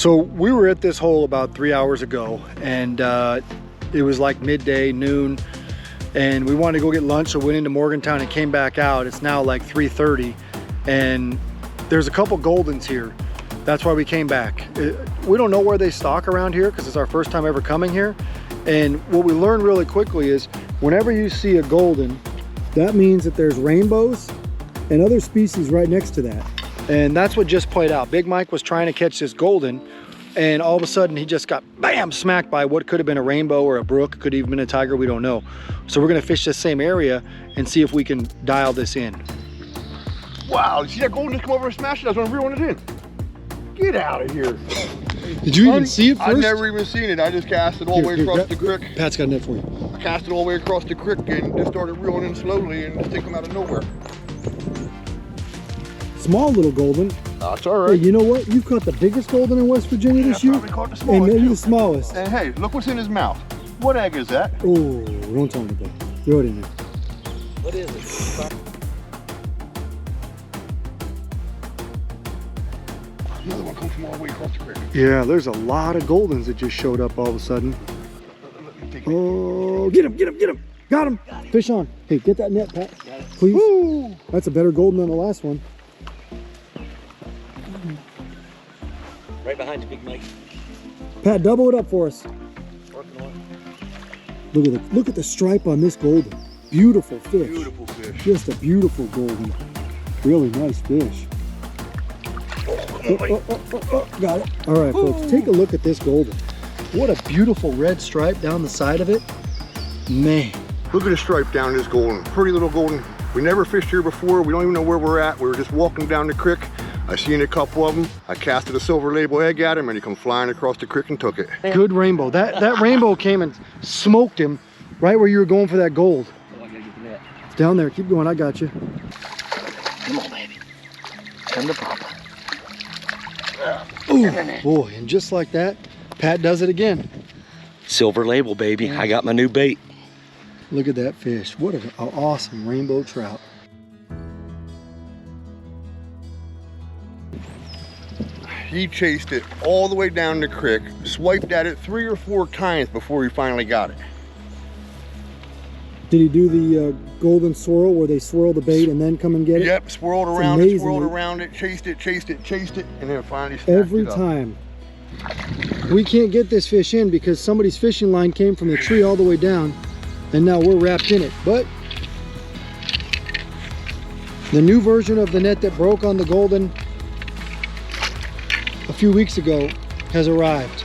So we were at this hole about 3 hours ago, and it was like midday, noon, and we wanted to go get lunch, so we went into Morgantown and came back out. It's now like 3:30, and there's a couple Goldens here. That's why we came back. We don't know where they stock around here because it's our first time ever coming here. And what we learned really quickly is whenever you see a Golden, that means that there's rainbows and other species right next to that. And that's what just played out. Big Mike was trying to catch this Golden, and all of a sudden he just got bam smacked by what could have been a rainbow or a brook, could have even been a tiger, we don't know. So we're gonna fish this same area and see if we can dial this in. Wow, you see that Golden just come over and smash it? I was gonna reel it in. Get out of here. Did you even see it first? I've never even seen it. I just cast it all the way across the creek. Pat's got a net for you. I cast it all the way across the creek and just started reeling in slowly and just take them out of nowhere. Small little Golden. That's all right. Hey, you know what? You caught the biggest Golden in West Virginia this year. I caught the smallest, and maybe too. the smallest. And hey, look what's in his mouth. What egg is that? Oh, don't tell me that. Throw it in there. What is it? Another one comes from all the way across the creek. Yeah, there's a lot of Goldens that just showed up all of a sudden. Oh, get him, get him, get him. Got him. Fish on. Hey, get that net, Pat. Please. Woo. That's a better Golden than the last one. Right behind you, Big Mike. Pat, double it up for us. Working on Look at the stripe on this Golden. Beautiful fish. Beautiful fish. Just a beautiful Golden. Really nice fish. Got it. All right, folks, take a look at this Golden. What a beautiful red stripe down the side of it. Man. Look at the stripe down this Golden. Pretty little Golden. We never fished here before. We don't even know where we're at. We were just walking down the creek. I seen a couple of them. I casted a silver label egg at him and he come flying across the creek and took it. Good rainbow. That rainbow came and smoked him right where you were going for that gold. Oh, I gotta get the net. It's down there. Keep going. I got you. Come on, baby. Come to Papa. Ooh, boy, and just like that, Pat does it again. Silver label, baby. I got my new bait. Look at that fish. What an awesome rainbow trout. He chased it all the way down the creek, swiped at it 3 or 4 times before he finally got it. Did he do the Golden swirl where they swirl the bait and then come and get it? Yep, swirled around it, chased it, and then finally snapped Every it up. time. We can't get this fish in because somebody's fishing line came from the tree all the way down, and now we're wrapped in it. But the new version of the net that broke on the Golden a few weeks ago has arrived.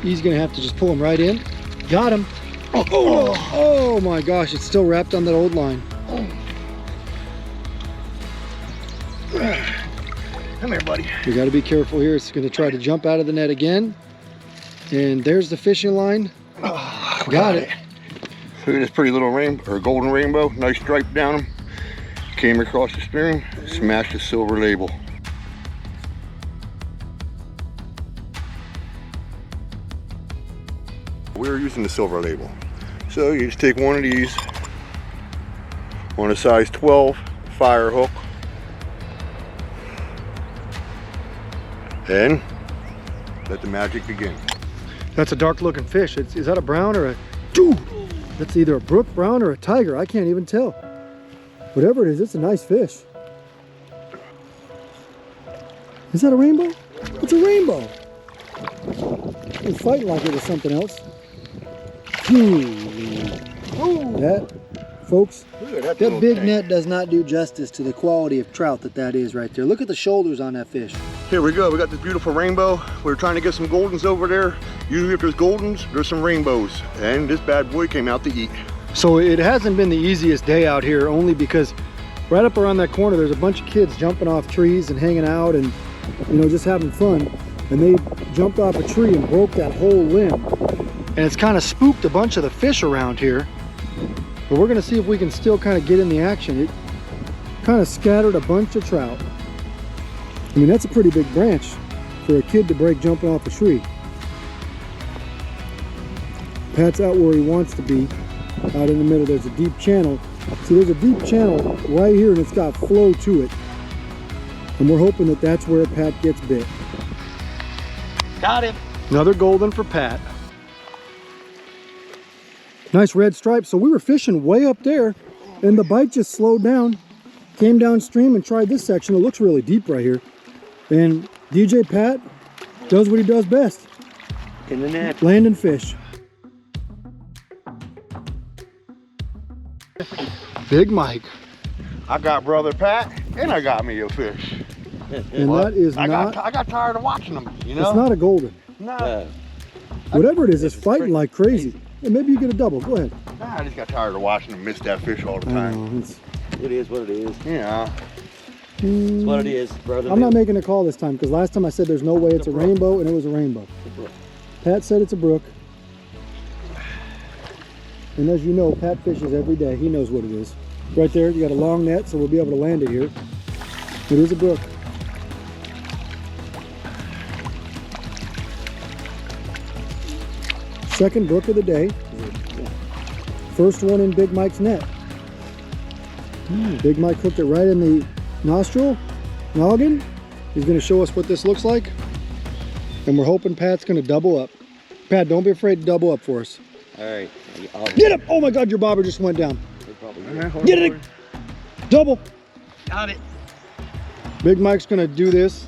He's gonna have to just pull him right in. Got him. Oh my gosh, it's still wrapped on that old line. Come here, buddy. We got to be careful here. It's going to try to jump out of the net again. And there's the fishing line. Got it. Look at this pretty little golden rainbow. Nice stripe down him. Came across the stream, smashed the silver label. We're using the silver label. So you just take one of these on a size 12 fire hook and let the magic begin. That's a dark looking fish. Is that a brown or a... Dude, that's either a brook brown or a tiger. I can't even tell. Whatever it is, it's a nice fish. Is that a rainbow? It's a rainbow. It's fighting like it was something else. That, folks, that big net does not do justice to the quality of trout that is right there. Look at the shoulders on that fish. Here we go. We got this beautiful rainbow. We're trying to get some Goldens over there. Usually if there's Goldens, there's some rainbows. And this bad boy came out to eat. So it hasn't been the easiest day out here, only because right up around that corner there's a bunch of kids jumping off trees and hanging out and, you know, just having fun. And they jumped off a tree and broke that whole limb. And it's kind of spooked a bunch of the fish around here. But we're gonna see if we can still kind of get in the action. It kind of scattered a bunch of trout. I mean, that's a pretty big branch for a kid to break jumping off a tree. Pat's out where he wants to be. Out in the middle, there's a deep channel. See, there's a deep channel right here and it's got flow to it. And we're hoping that that's where Pat gets bit. Got him. Another golden for Pat. Nice red stripe. So we were fishing way up there and the bite just slowed down. Came downstream and tried this section. It looks really deep right here. And DJ Pat does what he does best. In the net. Landing fish. Big Mike. I got brother Pat and I got me a fish. And that is I not... got tired of watching them, you know? It's not a golden. No. Whatever it is, it's fighting like crazy. And maybe you get a double. Go ahead. Nah, I just got tired of watching them miss that fish all the I time. know, It is what it is. Yeah. It's what it is, brother. I'm not making a call this time because last time I said there's no way it's a rainbow and it was a rainbow. Pat said it's a brook. And as you know, Pat fishes every day. He knows what it is. Right there, you got a long net, so we'll be able to land it here. It is a brook. Second brook of the day. First one in Big Mike's net. Big Mike hooked it right in the noggin. He's going to show us what this looks like. And we're hoping Pat's going to double up. Pat, don't be afraid to double up for us. All right. Get him! Oh my God, your bobber just went down. Get it! Double! Got it. Big Mike's going to do this.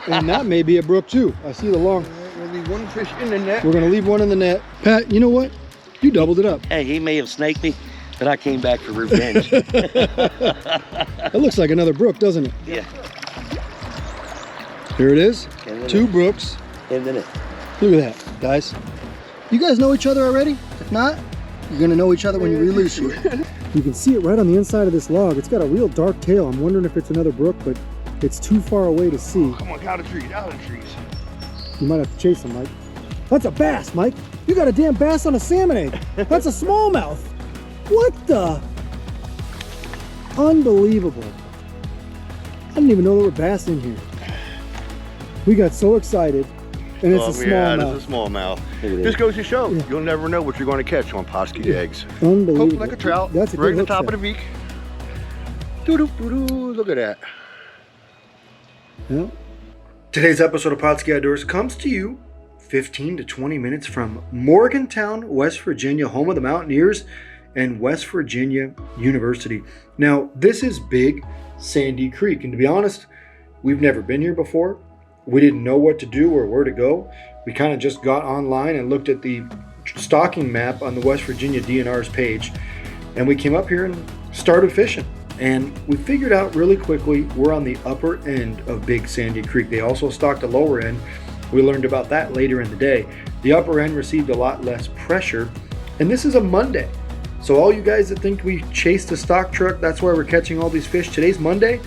And that may be a brook too. I see the long. We'll leave one fish in the net. We're going to leave one in the net. Pat, you know what? You doubled it up. Hey, he may have snaked me, but I came back for revenge. That looks like another brook, doesn't it? Yeah. Here it is. And Two brooks. And then it. Look at that, guys. You guys know each other already? If not, you're going to know each other when you release you. You can see it right on the inside of this log. It's got a real dark tail. I'm wondering if it's another brook, but it's too far away to see. Come on, out of trees, out of trees. You might have to chase him, Mike. That's a bass, Mike. You got a damn bass on a salmon egg. That's a smallmouth. What the? Unbelievable. I didn't even know there were bass in here. We got so excited. And it's a smallmouth. Yeah, it's a smallmouth. This goes to show, you'll never know what you're going to catch on Pautzke eggs. Unbelievable. Hooked like a trout, That's a right good in the hook top set. of the beak. Doo-doo-doo-doo, look at that. Yeah. Today's episode of Pautzke Outdoors comes to you 15 to 20 minutes from Morgantown, West Virginia, home of the Mountaineers and West Virginia University. Now, this is Big Sandy Creek, and to be honest, we've never been here before. We didn't know what to do or where to go. We kind of just got online and looked at the stocking map on the West Virginia D&R's page, and we came up here and started fishing. And we figured out really quickly we're on the upper end of Big Sandy Creek. They also stocked the lower end. We learned about that later in the day. The upper end received a lot less pressure, and this is a Monday. So all you guys that think we chased a stock truck, that's why we're catching all these fish. Today's Monday.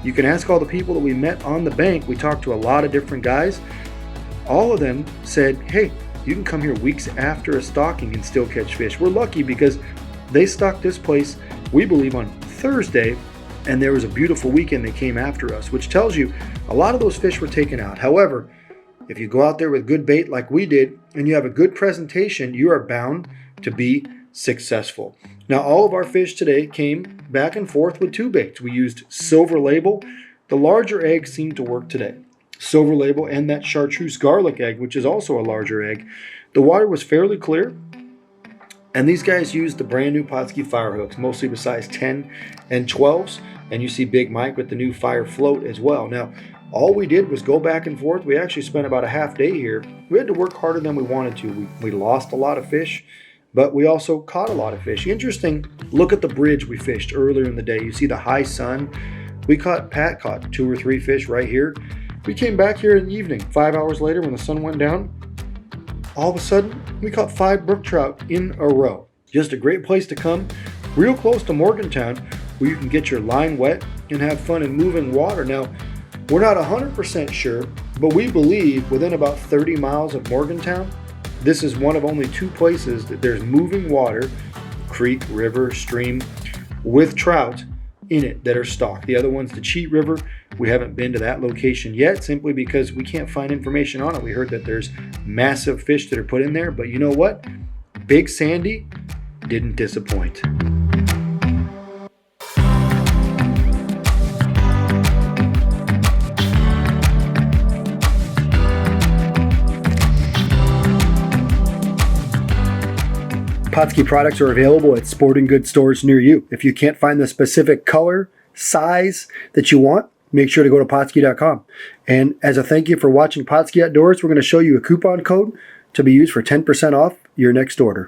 You can ask all the people that we met on the bank. We talked to a lot of different guys. All of them said, hey, you can come here weeks after a stocking and still catch fish. We're lucky because they stocked this place, we believe, on Thursday, and there was a beautiful weekend they came after us, which tells you a lot of those fish were taken out. However, if you go out there with good bait like we did and you have a good presentation, you are bound to be successful. Now, all of our fish today came back and forth with two baits. We used Silver Label. The larger egg seemed to work today. Silver Label and that chartreuse garlic egg, which is also a larger egg. The water was fairly clear. And these guys used the brand new Pautzke fire hooks, mostly with size 10 and 12s. And you see Big Mike with the new fire float as well. Now, all we did was go back and forth. We actually spent about a half day here. We had to work harder than we wanted to. We lost a lot of fish, but we also caught a lot of fish. Interesting, look at the bridge we fished earlier in the day. You see the high sun. Pat caught 2 or 3 fish right here. We came back here in the evening, 5 hours later when the sun went down. All of a sudden, we caught 5 brook trout in a row. Just a great place to come, real close to Morgantown, where you can get your line wet and have fun in moving water. Now, we're not 100% sure, but we believe within about 30 miles of Morgantown, this is one of only 2 places that there's moving water, creek, river, stream, with trout in it that are stocked. The other one's the Cheat River. We haven't been to that location yet simply because we can't find information on it. We heard that there's massive fish that are put in there, but you know what? Big Sandy didn't disappoint. Pautzke products are available at sporting goods stores near you. If you can't find the specific color, size that you want, make sure to go to Pautzke.com. And as a thank you for watching Pautzke Outdoors, we're going to show you a coupon code to be used for 10% off your next order.